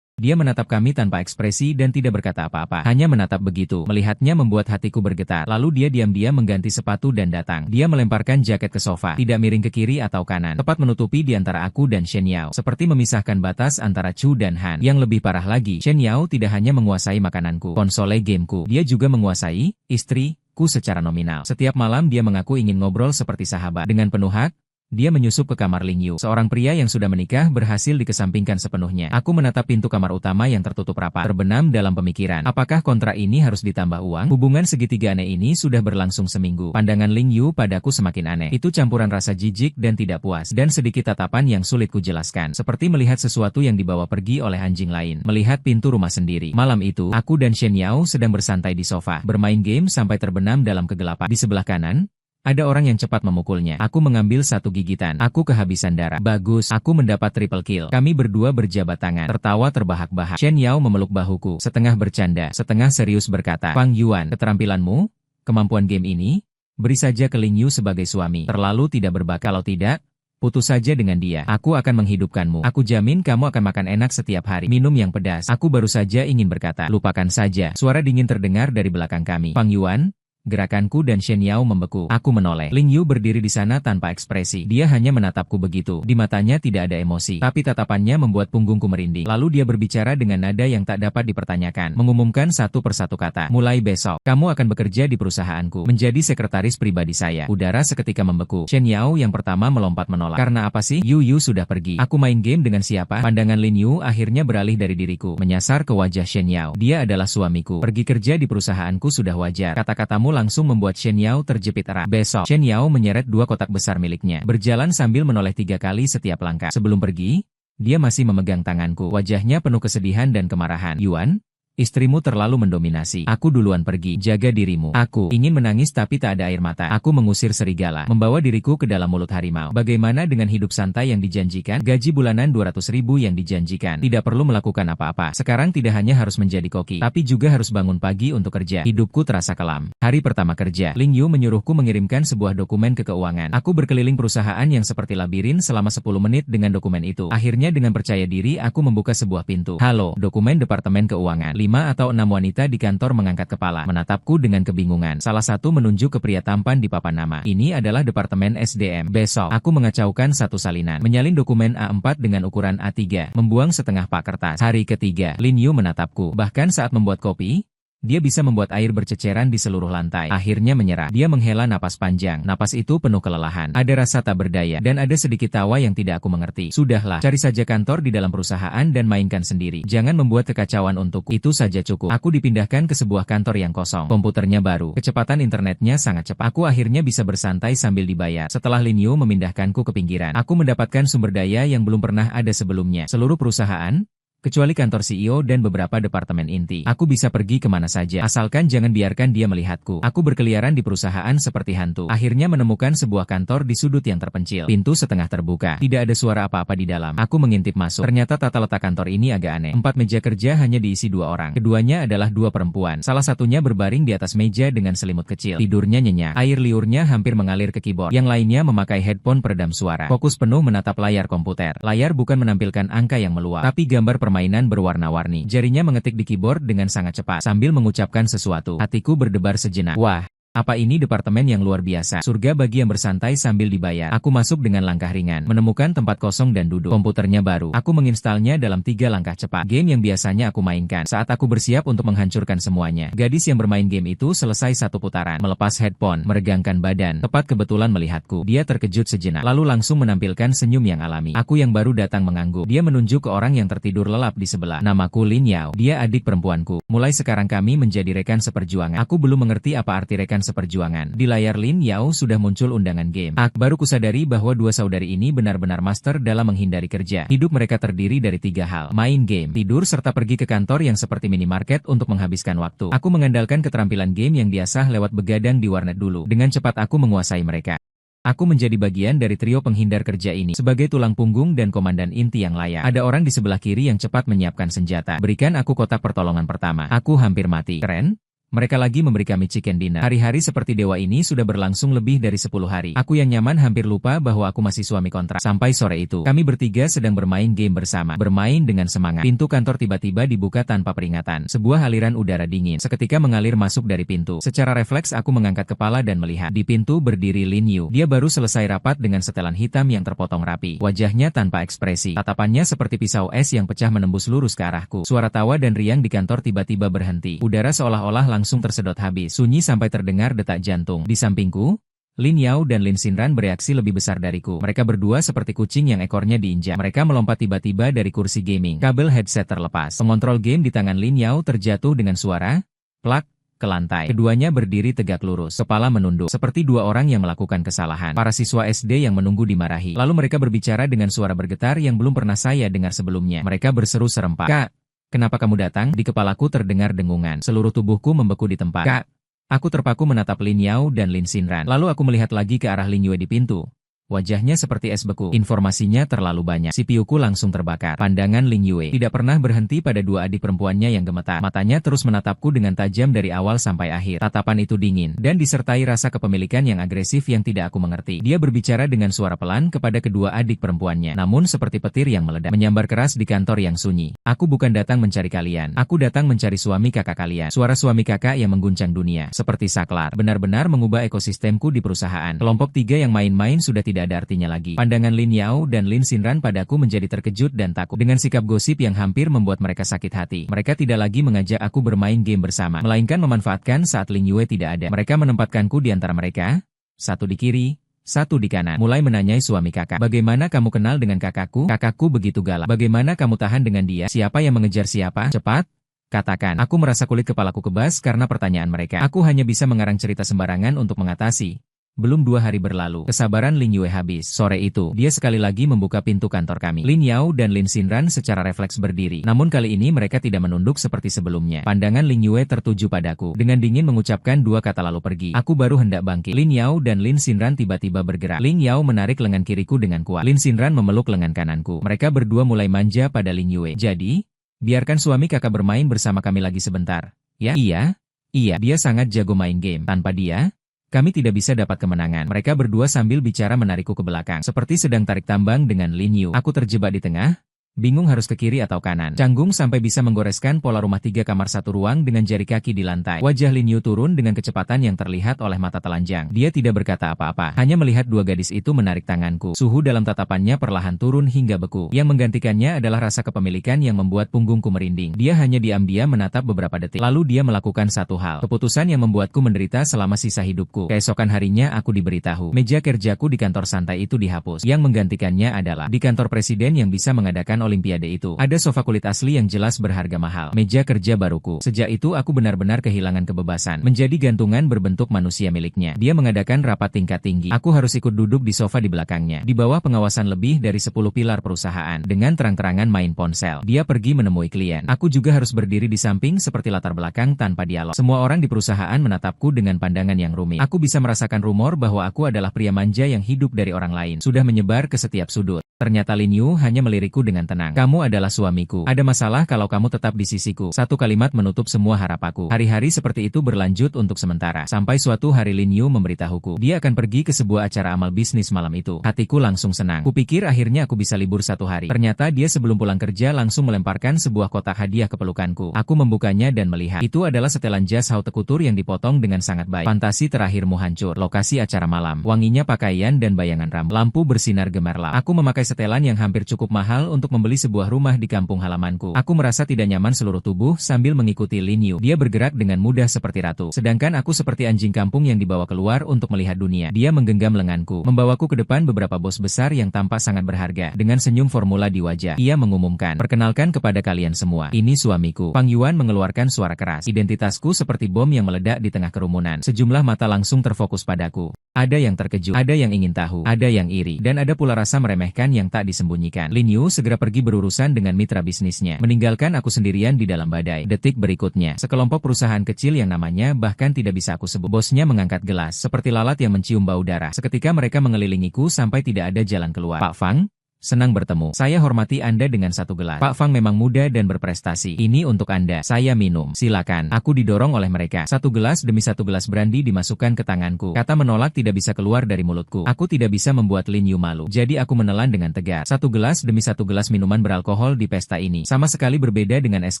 Dia menatap kami tanpa ekspresi dan tidak berkata apa-apa. Hanya menatap begitu. Melihatnya membuat hatiku bergetar. Lalu dia diam-diam mengganti sepatu dan datang. Dia melemparkan jaket ke sofa. Tidak miring ke kiri atau kanan. Tepat menutupi di antara aku dan Shen Yao. Seperti memisahkan batas antara Chu dan Han. Yang lebih parah lagi, Shen Yao tidak hanya menguasai makananku, konsole gameku. Dia juga menguasai istriku secara nominal. Setiap malam dia mengaku ingin ngobrol seperti sahabat. Dengan penuh hak, dia menyusup ke kamar Ling Yu. Seorang pria yang sudah menikah berhasil dikesampingkan sepenuhnya. Aku menatap pintu kamar utama yang tertutup rapat. Terbenam dalam pemikiran. Apakah kontrak ini harus ditambah uang? Hubungan segitiga aneh ini sudah berlangsung seminggu. Pandangan Ling Yu padaku semakin aneh. Itu campuran rasa jijik dan tidak puas. Dan sedikit tatapan yang sulit kujelaskan. Seperti melihat sesuatu yang dibawa pergi oleh anjing lain. Melihat pintu rumah sendiri. Malam itu, aku dan Shen Yao sedang bersantai di sofa. Bermain game sampai terbenam dalam kegelapan. Di sebelah kanan, ada orang yang cepat memukulnya. Aku mengambil satu gigitan. Aku kehabisan darah. Bagus, aku mendapat triple kill. Kami berdua berjabat tangan, tertawa terbahak-bahak. Shen Yao memeluk bahuku, setengah bercanda, setengah serius berkata, Fang Yuan, keterampilanmu, kemampuan game ini, beri saja ke Ling Yu sebagai suami. Terlalu tidak berbakat. Kalau tidak, putus saja dengan dia. Aku akan menghidupkanmu. Aku jamin kamu akan makan enak setiap hari. Minum yang pedas. Aku baru saja ingin berkata, lupakan saja. Suara dingin terdengar dari belakang kami. Fang Yuan, gerakanku dan Shen Yao membeku. Aku menoleh. Ling Yu berdiri di sana tanpa ekspresi. Dia hanya menatapku begitu. Di matanya tidak ada emosi. Tapi tatapannya membuat punggungku merinding. Lalu dia berbicara dengan nada yang tak dapat dipertanyakan. Mengumumkan satu persatu kata. Mulai besok, kamu akan bekerja di perusahaanku. Menjadi sekretaris pribadi saya. Udara seketika membeku. Shen Yao yang pertama melompat menolak. Karena apa sih? Yu sudah pergi. Aku main game dengan siapa? Pandangan Lin Yu akhirnya beralih dari diriku. Menyasar ke wajah Shen Yao. Dia adalah suamiku. Pergi kerja di perusahaanku sudah wajar. Kata-katamu langsung membuat Shen Yao terjepit erat. Besok, Shen Yao menyeret 2 kotak besar miliknya. Berjalan sambil menoleh 3 kali setiap langkah. Sebelum pergi, dia masih memegang tanganku. Wajahnya penuh kesedihan dan kemarahan. Yuan, istrimu terlalu mendominasi. Aku duluan pergi. Jaga dirimu. Aku ingin menangis tapi tak ada air mata. Aku mengusir serigala. Membawa diriku ke dalam mulut harimau. Bagaimana dengan hidup santai yang dijanjikan? Gaji bulanan 200.000 yang dijanjikan. Tidak perlu melakukan apa-apa. Sekarang tidak hanya harus menjadi koki, tapi juga harus bangun pagi untuk kerja. Hidupku terasa kelam. Hari pertama kerja, Ling Yu menyuruhku mengirimkan sebuah dokumen ke keuangan. Aku berkeliling perusahaan yang seperti labirin selama 10 menit dengan dokumen itu. Akhirnya dengan percaya diri aku membuka sebuah pintu. Halo, dokumen Departemen Keuangan. 5 atau 6 wanita di kantor mengangkat kepala, menatapku dengan kebingungan. Salah satu menunjuk ke pria tampan di papan nama. Ini adalah Departemen SDM. Besok, aku mengacaukan satu salinan. Menyalin dokumen A4 dengan ukuran A3. Membuang setengah pak kertas. Hari ketiga, Lin Yu menatapku. Bahkan saat membuat kopi, dia bisa membuat air berceceran di seluruh lantai. Akhirnya menyerah. Dia menghela napas panjang. Napas itu penuh kelelahan. Ada rasa tak berdaya. Dan ada sedikit tawa yang tidak aku mengerti. Sudahlah, cari saja kantor di dalam perusahaan dan mainkan sendiri. Jangan membuat kekacauan untukku. Itu saja cukup. Aku dipindahkan ke sebuah kantor yang kosong. Komputernya baru. Kecepatan internetnya sangat cepat. Aku akhirnya bisa bersantai sambil dibayar. Setelah Lin Yu memindahkanku ke pinggiran, aku mendapatkan sumber daya yang belum pernah ada sebelumnya. Seluruh perusahaan, kecuali kantor CEO dan beberapa departemen inti. Aku bisa pergi kemana saja, asalkan jangan biarkan dia melihatku. Aku berkeliaran di perusahaan seperti hantu. Akhirnya menemukan sebuah kantor di sudut yang terpencil. Pintu setengah terbuka. Tidak ada suara apa-apa di dalam. Aku mengintip masuk. Ternyata tata letak kantor ini agak aneh. 4 meja kerja hanya diisi 2 orang. Keduanya adalah 2 perempuan. Salah satunya berbaring di atas meja dengan selimut kecil. Tidurnya nyenyak. Air liurnya hampir mengalir ke keyboard. Yang lainnya memakai headphone peredam suara. Fokus penuh menatap layar komputer. Layar bukan menampilkan angka yang meluap, tapi gambar permainan berwarna-warni. Jarinya mengetik di keyboard dengan sangat cepat sambil mengucapkan sesuatu. Hatiku berdebar sejenak. Wah, apa ini departemen yang luar biasa? Surga bagi yang bersantai sambil dibayar. Aku masuk dengan langkah ringan, menemukan tempat kosong dan duduk. Komputernya baru. Aku menginstalnya dalam 3 langkah cepat. Game yang biasanya aku mainkan. Saat aku bersiap untuk menghancurkan semuanya, gadis yang bermain game itu selesai 1 putaran, melepas headphone, meregangkan badan. Tepat kebetulan melihatku. Dia terkejut sejenak, lalu langsung menampilkan senyum yang alami. Aku yang baru datang mengangguk. Dia menunjuk ke orang yang tertidur lelap di sebelah. Namaku Lin Yao. Dia adik perempuanku. Mulai sekarang kami menjadi rekan seperjuangan. Aku belum mengerti apa arti rekan seperjuangan. Di layar Lin Yao sudah muncul undangan game. Baru kusadari bahwa 2 saudari ini benar-benar master dalam menghindari kerja. Hidup mereka terdiri dari 3 hal: main game, tidur, serta pergi ke kantor yang seperti minimarket untuk menghabiskan waktu. Aku mengandalkan keterampilan game yang biasa lewat begadang di warnet dulu. Dengan cepat aku menguasai mereka. Aku menjadi bagian dari trio penghindar kerja ini, sebagai tulang punggung dan komandan inti yang layak. Ada orang di sebelah kiri yang cepat menyiapkan senjata. Berikan aku kotak pertolongan pertama. Aku hampir mati. Keren? Mereka lagi memberi kami chicken dinner. Hari-hari seperti dewa ini sudah berlangsung lebih dari 10 hari. Aku yang nyaman hampir lupa bahwa aku masih suami kontrak. Sampai sore itu, kami bertiga sedang bermain game bersama. Bermain dengan semangat. Pintu kantor tiba-tiba dibuka tanpa peringatan. Sebuah aliran udara dingin seketika mengalir masuk dari pintu. Secara refleks aku mengangkat kepala dan melihat. Di pintu berdiri Lin Yu. Dia baru selesai rapat dengan setelan hitam yang terpotong rapi. Wajahnya tanpa ekspresi. Tatapannya seperti pisau es yang pecah menembus lurus ke arahku. Suara tawa dan riang di kantor tiba-tiba berhenti. Udara seolah-olah langsung tersedot habis. Sunyi sampai terdengar detak jantung. Di sampingku, Lin Yao dan Lin Xinran bereaksi lebih besar dariku. Mereka berdua seperti kucing yang ekornya diinjak. Mereka melompat tiba-tiba dari kursi gaming. Kabel headset terlepas. Pengontrol game di tangan Lin Yao terjatuh dengan suara plak ke lantai. Keduanya berdiri tegak lurus, kepala menunduk, seperti dua orang yang melakukan kesalahan. Para siswa SD yang menunggu dimarahi. Lalu mereka berbicara dengan suara bergetar yang belum pernah saya dengar sebelumnya. Mereka berseru serempak. "Kak, kenapa kamu datang?" Di kepalaku terdengar dengungan. Seluruh tubuhku membeku di tempat. "Kak." Aku terpaku menatap Lin Yao dan Lin Xinran. Lalu aku melihat lagi ke arah Lin Yue di pintu. Wajahnya seperti es beku. Informasinya terlalu banyak. CPU-ku langsung terbakar. Pandangan Lin Yue tidak pernah berhenti pada dua adik perempuannya yang gemetar. Matanya terus menatapku dengan tajam dari awal sampai akhir. Tatapan itu dingin, dan disertai rasa kepemilikan yang agresif yang tidak aku mengerti. Dia berbicara dengan suara pelan kepada kedua adik perempuannya. Namun seperti petir yang meledak, menyambar keras di kantor yang sunyi. "Aku bukan datang mencari kalian. Aku datang mencari suami kakak kalian." Suara suami kakak yang mengguncang dunia. Seperti saklar. Benar-benar mengubah ekosistemku di perusahaan. Kelompok tiga yang main-main sudah tidak ada artinya lagi. Pandangan Lin Yao dan Lin Xinran padaku menjadi terkejut dan takut. Dengan sikap gosip yang hampir membuat mereka sakit hati. Mereka tidak lagi mengajak aku bermain game bersama, melainkan memanfaatkan saat Lin Yue tidak ada. Mereka menempatkanku di antara mereka, satu di kiri, satu di kanan. Mulai menanyai suami kakak. "Bagaimana kamu kenal dengan kakakku? Kakakku begitu galak. Bagaimana kamu tahan dengan dia? Siapa yang mengejar siapa? Cepat katakan." Aku merasa kulit kepalaku kebas karena pertanyaan mereka. Aku hanya bisa mengarang cerita sembarangan untuk mengatasi. Belum 2 hari berlalu, kesabaran Lin Yue habis. Sore itu, dia sekali lagi membuka pintu kantor kami. Lin Yao dan Lin Xinran secara refleks berdiri. Namun kali ini mereka tidak menunduk seperti sebelumnya. Pandangan Lin Yue tertuju padaku. Dengan dingin mengucapkan 2 kata lalu pergi. Aku baru hendak bangkit. Lin Yao dan Lin Xinran tiba-tiba bergerak. Lin Yao menarik lengan kiriku dengan kuat. Lin Xinran memeluk lengan kananku. Mereka berdua mulai manja pada Lin Yue. "Jadi, biarkan suami kakak bermain bersama kami lagi sebentar." "Ya?" Iya, dia sangat jago main game. Tanpa dia, kami tidak bisa dapat kemenangan." Mereka berdua sambil bicara menarikku ke belakang, seperti sedang tarik tambang dengan Lin Yu. Aku terjebak di tengah, bingung harus ke kiri atau kanan. Canggung sampai bisa menggoreskan pola rumah 3 kamar 1 ruang dengan jari kaki di lantai. Wajah Lin Yu turun dengan kecepatan yang terlihat oleh mata telanjang. Dia tidak berkata apa-apa, hanya melihat dua gadis itu menarik tanganku. Suhu dalam tatapannya perlahan turun hingga beku. Yang menggantikannya adalah rasa kepemilikan yang membuat punggungku merinding. Dia hanya diam-diam menatap beberapa detik. Lalu dia melakukan satu hal. Keputusan yang membuatku menderita selama sisa hidupku. Keesokan harinya aku diberitahu, meja kerjaku di kantor santai itu dihapus. Yang menggantikannya adalah di kantor presiden yang bisa mengadakan Olimpiade itu. Ada sofa kulit asli yang jelas berharga mahal. Meja kerja baruku. Sejak itu aku benar-benar kehilangan kebebasan. Menjadi gantungan berbentuk manusia miliknya. Dia mengadakan rapat tingkat tinggi. Aku harus ikut duduk di sofa di belakangnya. Di bawah pengawasan lebih dari 10 pilar perusahaan. Dengan terang-terangan main ponsel. Dia pergi menemui klien. Aku juga harus berdiri di samping seperti latar belakang tanpa dialog. Semua orang di perusahaan menatapku dengan pandangan yang rumit. Aku bisa merasakan rumor bahwa aku adalah pria manja yang hidup dari orang lain. Sudah menyebar ke setiap sudut. Ternyata Lin Yu hanya melirikku dengan tenang. "Kamu adalah suamiku. Ada masalah kalau kamu tetap di sisiku." Satu kalimat menutup semua harapaku. Hari-hari seperti itu berlanjut untuk sementara. Sampai suatu hari Lin Yu memberitahuku. Dia akan pergi ke sebuah acara amal bisnis malam itu. Hatiku langsung senang. Kupikir akhirnya aku bisa libur 1 hari. Ternyata dia sebelum pulang kerja langsung melemparkan sebuah kotak hadiah ke pelukanku. Aku membukanya dan melihat. Itu adalah setelan jas haute couture yang dipotong dengan sangat baik. Fantasi terakhirmu hancur. Lokasi acara malam. Wanginya pakaian dan bayangan rambut. Lampu bersinar gemerlap. Aku memakai setelan yang hampir cukup mahal untuk membeli sebuah rumah di kampung halamanku. Aku merasa tidak nyaman seluruh tubuh sambil mengikuti Lin Yu. Dia bergerak dengan mudah seperti ratu. Sedangkan aku seperti anjing kampung yang dibawa keluar untuk melihat dunia. Dia menggenggam lenganku, membawaku ke depan beberapa bos besar yang tampak sangat berharga. Dengan senyum formula di wajah, ia mengumumkan, "Perkenalkan kepada kalian semua, ini suamiku." Pang Yuan mengeluarkan suara keras. Identitasku seperti bom yang meledak di tengah kerumunan. Sejumlah mata langsung terfokus padaku. Ada yang terkejut, ada yang ingin tahu, ada yang iri, dan ada pula rasa meremehkan yang tak disembunyikan. Lin Yu segera pergi berurusan dengan mitra bisnisnya, meninggalkan aku sendirian di dalam badai. Detik berikutnya, sekelompok perusahaan kecil yang namanya bahkan tidak bisa aku sebut. Bosnya mengangkat gelas, seperti lalat yang mencium bau darah. Seketika mereka mengelilingiku sampai tidak ada jalan keluar. "Pak Fang, Senang bertemu. Saya hormati Anda dengan satu gelas. Pak Fang memang muda dan berprestasi. Ini untuk Anda. Saya minum. Silakan. Aku didorong oleh mereka. Satu gelas demi satu gelas brandy dimasukkan ke tanganku. Kata menolak tidak bisa keluar dari mulutku. Aku tidak bisa membuat Lin Yu malu. Jadi aku menelan dengan tegar. Satu gelas demi satu gelas minuman beralkohol di pesta ini. Sama sekali berbeda dengan es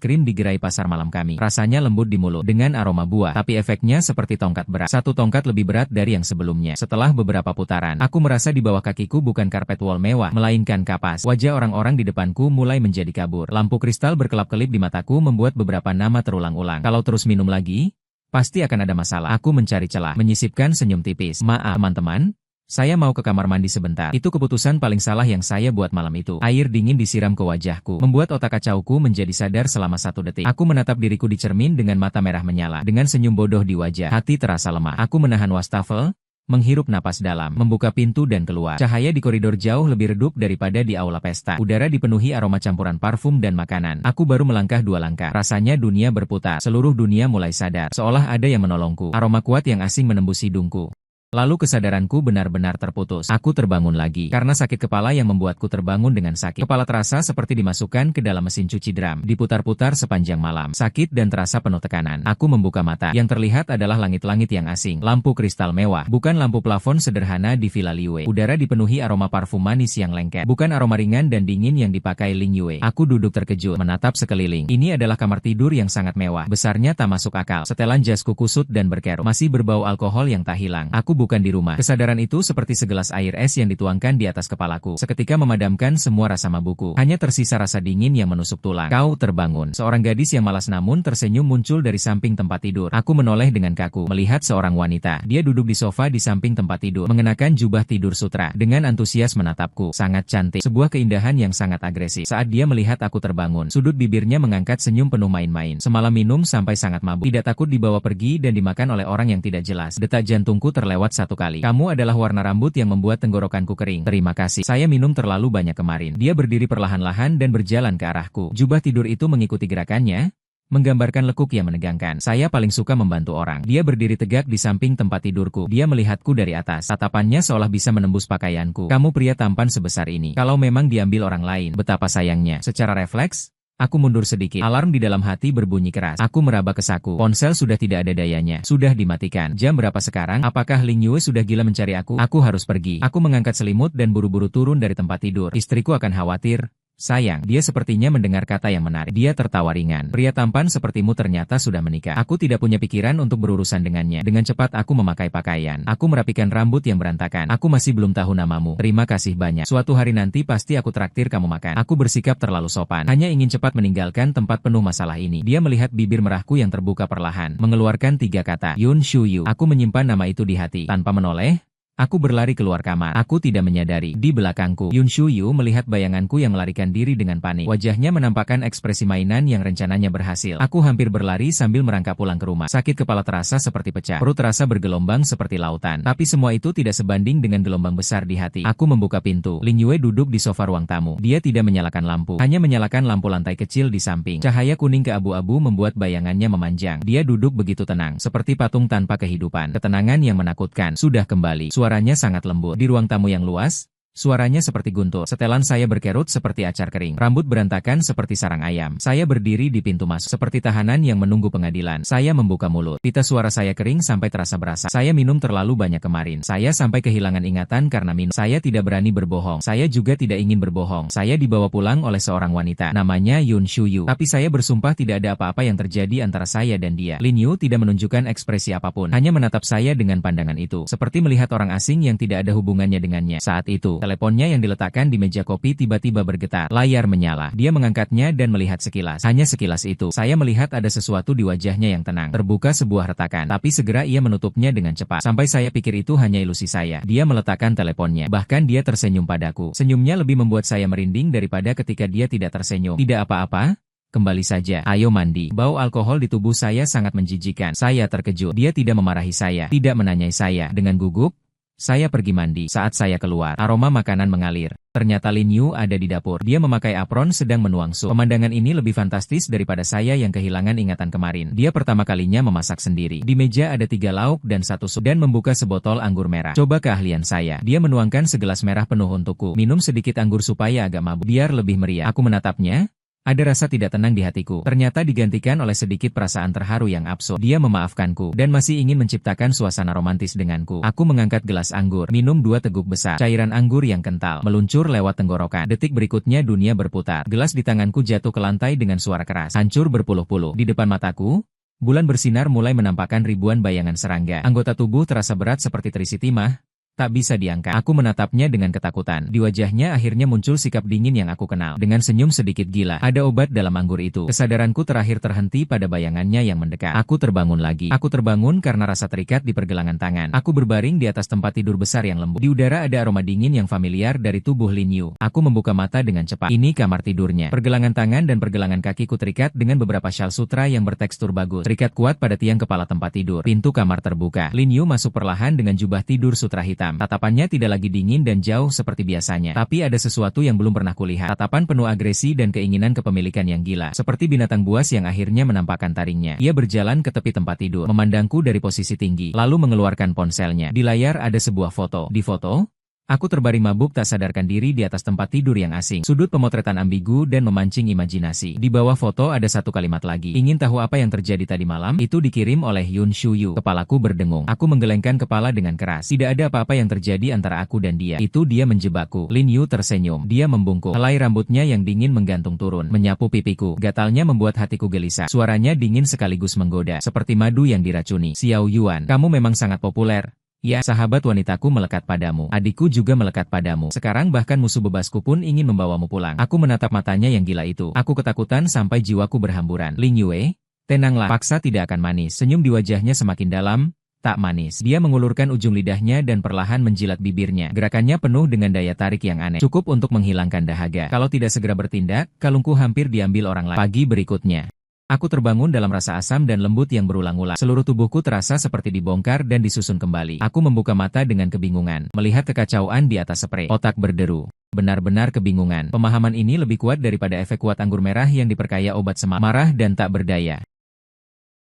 krim di gerai pasar malam kami. Rasanya lembut di mulut dengan aroma buah. Tapi efeknya seperti tongkat berat. Satu tongkat lebih berat dari yang sebelumnya. Setelah beberapa putaran, aku merasa di bawah kakiku bukan karpet wall mewah, melainkan kapas. Wajah orang-orang di depanku mulai menjadi kabur. Lampu kristal berkelap-kelip di mataku membuat beberapa nama terulang-ulang. Kalau terus minum lagi, pasti akan ada masalah. Aku mencari celah, menyisipkan senyum tipis. Maaf, teman-teman. Saya mau ke kamar mandi sebentar. Itu keputusan paling salah yang saya buat malam itu. Air dingin disiram ke wajahku, membuat otak kacauku menjadi sadar selama 1 detik. Aku menatap diriku di cermin dengan mata merah menyala. Dengan senyum bodoh di wajah, hati terasa lemah. Aku menahan wastafel, menghirup napas dalam, membuka pintu dan keluar. Cahaya di koridor jauh lebih redup daripada di aula pesta. Udara dipenuhi aroma campuran parfum dan makanan. Aku baru melangkah 2 langkah. Rasanya dunia berputar. Seluruh dunia mulai sadar. Seolah ada yang menolongku. Aroma kuat yang asing menembus hidungku. Lalu kesadaranku benar-benar terputus. Aku terbangun lagi, karena sakit kepala yang membuatku terbangun dengan sakit. Kepala terasa seperti dimasukkan ke dalam mesin cuci drum, diputar-putar sepanjang malam. Sakit dan terasa penuh tekanan. Aku membuka mata. Yang terlihat adalah langit-langit yang asing. Lampu kristal mewah, bukan lampu plafon sederhana di Villa Liyue. Udara dipenuhi aroma parfum manis yang lengket, bukan aroma ringan dan dingin yang dipakai Ling Yue. Aku duduk terkejut, menatap sekeliling. Ini adalah kamar tidur yang sangat mewah. Besarnya tak masuk akal. Setelan jasku kusut dan berkerut, masih berbau alkohol yang tak hilang. Aku bukan di rumah. Kesadaran itu seperti segelas air es yang dituangkan di atas kepalaku. Seketika memadamkan semua rasa mabukku. Hanya tersisa rasa dingin yang menusuk tulang. Kau terbangun. Seorang gadis yang malas namun tersenyum muncul dari samping tempat tidur. Aku menoleh dengan kaku, melihat seorang wanita. Dia duduk di sofa di samping tempat tidur, mengenakan jubah tidur sutra. Dengan antusias menatapku. Sangat cantik. Sebuah keindahan yang sangat agresif. Saat dia melihat aku terbangun, sudut bibirnya mengangkat senyum penuh main-main. Semalam minum sampai sangat mabuk. Tidak takut dibawa pergi dan dimakan oleh orang yang tidak jelas. Detak jantungku terlewat 1 kali. Kamu adalah warna rambut yang membuat tenggorokanku kering. Terima kasih. Saya minum terlalu banyak kemarin. Dia berdiri perlahan-lahan dan berjalan ke arahku. Jubah tidur itu mengikuti gerakannya, menggambarkan lekuk yang menegangkan. Saya paling suka membantu orang. Dia berdiri tegak di samping tempat tidurku. Dia melihatku dari atas. Tatapannya seolah bisa menembus pakaianku. Kamu pria tampan sebesar ini. Kalau memang diambil orang lain, betapa sayangnya. Secara refleks, aku mundur sedikit. Alarm di dalam hati berbunyi keras. Aku meraba ke saku. Ponsel sudah tidak ada dayanya. Sudah dimatikan. Jam berapa sekarang? Apakah Ling Yue sudah gila mencari aku? Aku harus pergi. Aku mengangkat selimut dan buru-buru turun dari tempat tidur. Istriku akan khawatir. Sayang, dia sepertinya mendengar kata yang menarik. Dia tertawa ringan. Pria tampan sepertimu ternyata sudah menikah. Aku tidak punya pikiran untuk berurusan dengannya. Dengan cepat aku memakai pakaian. Aku merapikan rambut yang berantakan. Aku masih belum tahu namamu. Terima kasih banyak. Suatu hari nanti pasti aku traktir kamu makan. Aku bersikap terlalu sopan. Hanya ingin cepat meninggalkan tempat penuh masalah ini. Dia melihat bibir merahku yang terbuka perlahan, mengeluarkan 3 kata. Yun Shu Yu. Aku menyimpan nama itu di hati. Tanpa menoleh, aku berlari keluar kamar. Aku tidak menyadari. Di belakangku, Yun Shu Yu melihat bayanganku yang melarikan diri dengan panik. Wajahnya menampakkan ekspresi mainan yang rencananya berhasil. Aku hampir berlari sambil merangkak pulang ke rumah. Sakit kepala terasa seperti pecah. Perut terasa bergelombang seperti lautan. Tapi semua itu tidak sebanding dengan gelombang besar di hati. Aku membuka pintu. Ling Yue duduk di sofa ruang tamu. Dia tidak menyalakan lampu. Hanya menyalakan lampu lantai kecil di samping. Cahaya kuning keabu-abu membuat bayangannya memanjang. Dia duduk begitu tenang, seperti patung tanpa kehidupan. Ketenangan yang menakutkan sudah kembali. Suaranya sangat lembut. Di ruang tamu yang luas, suaranya seperti guntur. Setelan saya berkerut seperti acar kering. Rambut berantakan seperti sarang ayam. Saya berdiri di pintu masuk seperti tahanan yang menunggu pengadilan. Saya membuka mulut. Pita suara saya kering sampai terasa berasa. Saya minum terlalu banyak kemarin. Saya sampai kehilangan ingatan karena minum. Saya tidak berani berbohong. Saya juga tidak ingin berbohong. Saya dibawa pulang oleh seorang wanita. Namanya Yun Shu Yu. Tapi saya bersumpah tidak ada apa-apa yang terjadi antara saya dan dia. Lin Yu tidak menunjukkan ekspresi apapun. Hanya menatap saya dengan pandangan itu. Seperti melihat orang asing yang tidak ada hubungannya dengannya. Saat itu, teleponnya yang diletakkan di meja kopi tiba-tiba bergetar. Layar menyala. Dia mengangkatnya dan melihat sekilas. Hanya sekilas itu. Saya melihat ada sesuatu di wajahnya yang tenang. Terbuka sebuah retakan. Tapi segera ia menutupnya dengan cepat. Sampai saya pikir itu hanya ilusi saya. Dia meletakkan teleponnya. Bahkan dia tersenyum padaku. Senyumnya lebih membuat saya merinding daripada ketika dia tidak tersenyum. Tidak apa-apa? Kembali saja. Ayo mandi. Bau alkohol di tubuh saya sangat menjijikan. Saya terkejut. Dia tidak memarahi saya. Tidak menanyai saya. Dengan gugup, Saya pergi mandi. Saat saya keluar, aroma makanan mengalir. Ternyata Lin Yu ada di dapur. Dia memakai apron sedang menuang sup. Pemandangan ini lebih fantastis daripada saya yang kehilangan ingatan kemarin. Dia pertama kalinya memasak sendiri. Di meja ada 3 lauk dan 1 sup dan membuka sebotol anggur merah. Coba keahlian saya. Dia menuangkan segelas merah penuh untukku. Minum sedikit anggur supaya agak mabuk. Biar lebih meriah. Aku menatapnya. Ada rasa tidak tenang di hatiku. Ternyata digantikan oleh sedikit perasaan terharu yang absurd. Dia memaafkanku dan masih ingin menciptakan suasana romantis denganku. Aku mengangkat gelas anggur, minum 2 teguk besar. Cairan anggur yang kental meluncur lewat tenggorokan. Detik berikutnya dunia berputar. Gelas di tanganku jatuh ke lantai dengan suara keras. Hancur berpuluh-puluh. Di depan mataku, bulan bersinar mulai menampakkan ribuan bayangan serangga. Anggota tubuh terasa berat seperti terisi timah. Tak bisa diangkat. Aku menatapnya dengan ketakutan. Di wajahnya akhirnya muncul sikap dingin yang aku kenal. Dengan senyum sedikit gila. Ada obat dalam anggur itu. Kesadaranku terakhir terhenti pada bayangannya yang mendekat. Aku terbangun lagi. Aku terbangun karena rasa terikat di pergelangan tangan. Aku berbaring di atas tempat tidur besar yang lembut. Di udara ada aroma dingin yang familiar dari tubuh Lin Yu. Aku membuka mata dengan cepat. Ini kamar tidurnya. Pergelangan tangan dan pergelangan kakiku terikat dengan beberapa syal sutra yang bertekstur bagus. Terikat kuat pada tiang kepala tempat tidur. Pintu kamar terbuka. Lin Yu masuk perlahan dengan jubah tidur sutra hitam. Tatapannya tidak lagi dingin dan jauh seperti biasanya. Tapi ada sesuatu yang belum pernah kulihat. Tatapan penuh agresi dan keinginan kepemilikan yang gila. Seperti binatang buas yang akhirnya menampakkan taringnya. Ia berjalan ke tepi tempat tidur, memandangku dari posisi tinggi, lalu mengeluarkan ponselnya. Di layar ada sebuah foto. Di foto, aku terbaring mabuk tak sadarkan diri di atas tempat tidur yang asing. Sudut pemotretan ambigu dan memancing imajinasi. Di bawah foto ada satu kalimat lagi. Ingin tahu apa yang terjadi tadi malam? Itu dikirim oleh Yun Shuyu. Kepalaku berdengung. Aku menggelengkan kepala dengan keras. Tidak ada apa-apa yang terjadi antara aku dan dia. Itu dia menjebakku. Lin Yu tersenyum. Dia membungkuk. Helai rambutnya yang dingin menggantung turun. Menyapu pipiku. Gatalnya membuat hatiku gelisah. Suaranya dingin sekaligus menggoda. Seperti madu yang diracuni. Xiao Yuan, kamu memang sangat populer. Ya, sahabat wanitaku melekat padamu. Adikku juga melekat padamu. Sekarang bahkan musuh bebasku pun ingin membawamu pulang. Aku menatap matanya yang gila itu. Aku ketakutan sampai jiwaku berhamburan. Ling Yue, tenanglah. Paksa tidak akan manis. Senyum di wajahnya semakin dalam. Tak manis. Dia mengulurkan ujung lidahnya dan perlahan menjilat bibirnya. Gerakannya penuh dengan daya tarik yang aneh. Cukup untuk menghilangkan dahaga. Kalau tidak segera bertindak, kalungku hampir diambil orang lain. Pagi berikutnya, aku terbangun dalam rasa asam dan lembut yang berulang-ulang. Seluruh tubuhku terasa seperti dibongkar dan disusun kembali. Aku membuka mata dengan kebingungan, melihat kekacauan di atas sprei. Otak berderu. Benar-benar kebingungan. Pemahaman ini lebih kuat daripada efek kuat anggur merah yang diperkaya obat semak. Marah dan tak berdaya.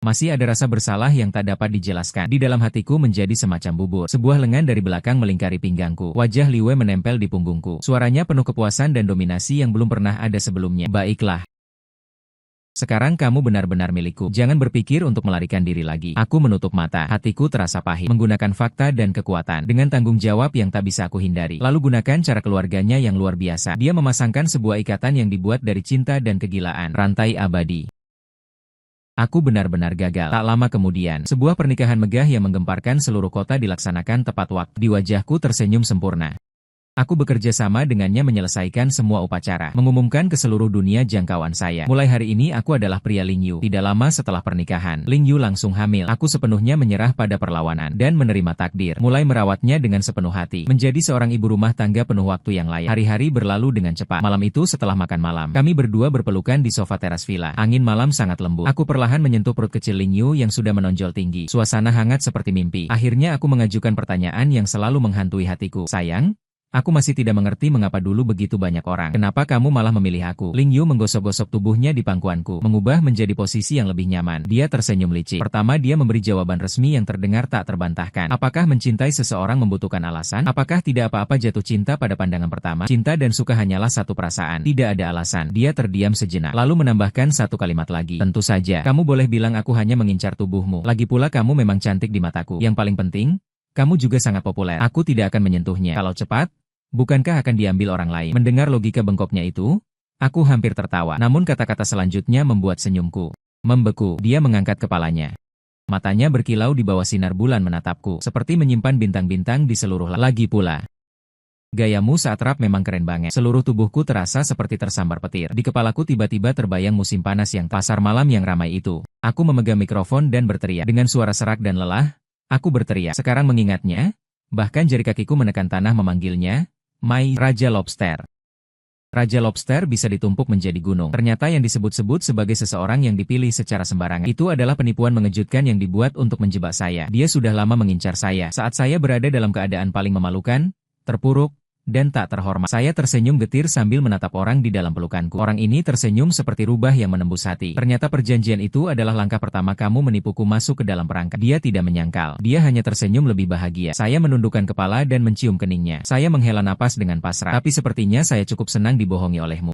Masih ada rasa bersalah yang tak dapat dijelaskan. Di dalam hatiku menjadi semacam bubur. Sebuah lengan dari belakang melingkari pinggangku. Wajah Liwei menempel di punggungku. Suaranya penuh kepuasan dan dominasi yang belum pernah ada sebelumnya. Baiklah. Sekarang kamu benar-benar milikku. Jangan berpikir untuk melarikan diri lagi. Aku menutup mata. Hatiku terasa pahit. Menggunakan fakta dan kekuatan. Dengan tanggung jawab yang tak bisa aku hindari. Lalu gunakan cara keluarganya yang luar biasa. Dia memasangkan sebuah ikatan yang dibuat dari cinta dan kegilaan. Rantai abadi. Aku benar-benar gagal. Tak lama kemudian, sebuah pernikahan megah yang menggemparkan seluruh kota dilaksanakan tepat waktu. Di wajahku tersenyum sempurna. Aku bekerja sama dengannya menyelesaikan semua upacara, mengumumkan ke seluruh dunia jangkauan saya. Mulai hari ini aku adalah pria Ling Yu. Tidak lama setelah pernikahan, Ling Yu langsung hamil. Aku sepenuhnya menyerah pada perlawanan dan menerima takdir. Mulai merawatnya dengan sepenuh hati. Menjadi seorang ibu rumah tangga penuh waktu yang layak. Hari-hari berlalu dengan cepat. Malam itu setelah makan malam, kami berdua berpelukan di sofa teras villa. Angin malam sangat lembut. Aku perlahan menyentuh perut kecil Ling Yu yang sudah menonjol tinggi. Suasana hangat seperti mimpi. Akhirnya aku mengajukan pertanyaan yang selalu menghantui hatiku. Sayang, aku masih tidak mengerti mengapa dulu begitu banyak orang. Kenapa kamu malah memilih aku? Ling Yu menggosok-gosok tubuhnya di pangkuanku, mengubah menjadi posisi yang lebih nyaman. Dia tersenyum licik. Pertama dia memberi jawaban resmi yang terdengar tak terbantahkan. Apakah mencintai seseorang membutuhkan alasan? Apakah tidak apa-apa jatuh cinta pada pandangan pertama? Cinta dan suka hanyalah satu perasaan. Tidak ada alasan. Dia terdiam sejenak, lalu menambahkan satu kalimat lagi. Tentu saja, kamu boleh bilang aku hanya mengincar tubuhmu. Lagi pula kamu memang cantik di mataku. Yang paling penting, kamu juga sangat populer. Aku tidak akan menyentuhnya. Kalau cepat, bukankah akan diambil orang lain? Mendengar logika bengkoknya itu, aku hampir tertawa. Namun kata-kata selanjutnya membuat senyumku membeku. Dia mengangkat kepalanya. Matanya berkilau di bawah sinar bulan menatapku, seperti menyimpan bintang-bintang di seluruh lagi pula. Gayamu saat rap memang keren banget. Seluruh tubuhku terasa seperti tersambar petir. Di kepalaku tiba-tiba terbayang musim panas yang pasar malam yang ramai itu. Aku memegang mikrofon dan berteriak. Dengan suara serak dan lelah, aku berteriak. Sekarang mengingatnya, bahkan jari kakiku menekan tanah memanggilnya, Mai, Raja Lobster. Raja Lobster bisa ditumpuk menjadi gunung. Ternyata yang disebut-sebut sebagai seseorang yang dipilih secara sembarangan itu adalah penipuan mengejutkan yang dibuat untuk menjebak saya. Dia sudah lama mengincar saya. Saat saya berada dalam keadaan paling memalukan, terpuruk, dan tak terhormat. Saya tersenyum getir sambil menatap orang di dalam pelukanku. Orang ini tersenyum seperti rubah yang menembus hati. Ternyata perjanjian itu adalah langkah pertama kamu menipuku masuk ke dalam perangkap. Dia tidak menyangkal. Dia hanya tersenyum lebih bahagia. Saya menundukkan kepala dan mencium keningnya. Saya menghela napas dengan pasrah. Tapi sepertinya saya cukup senang dibohongi olehmu.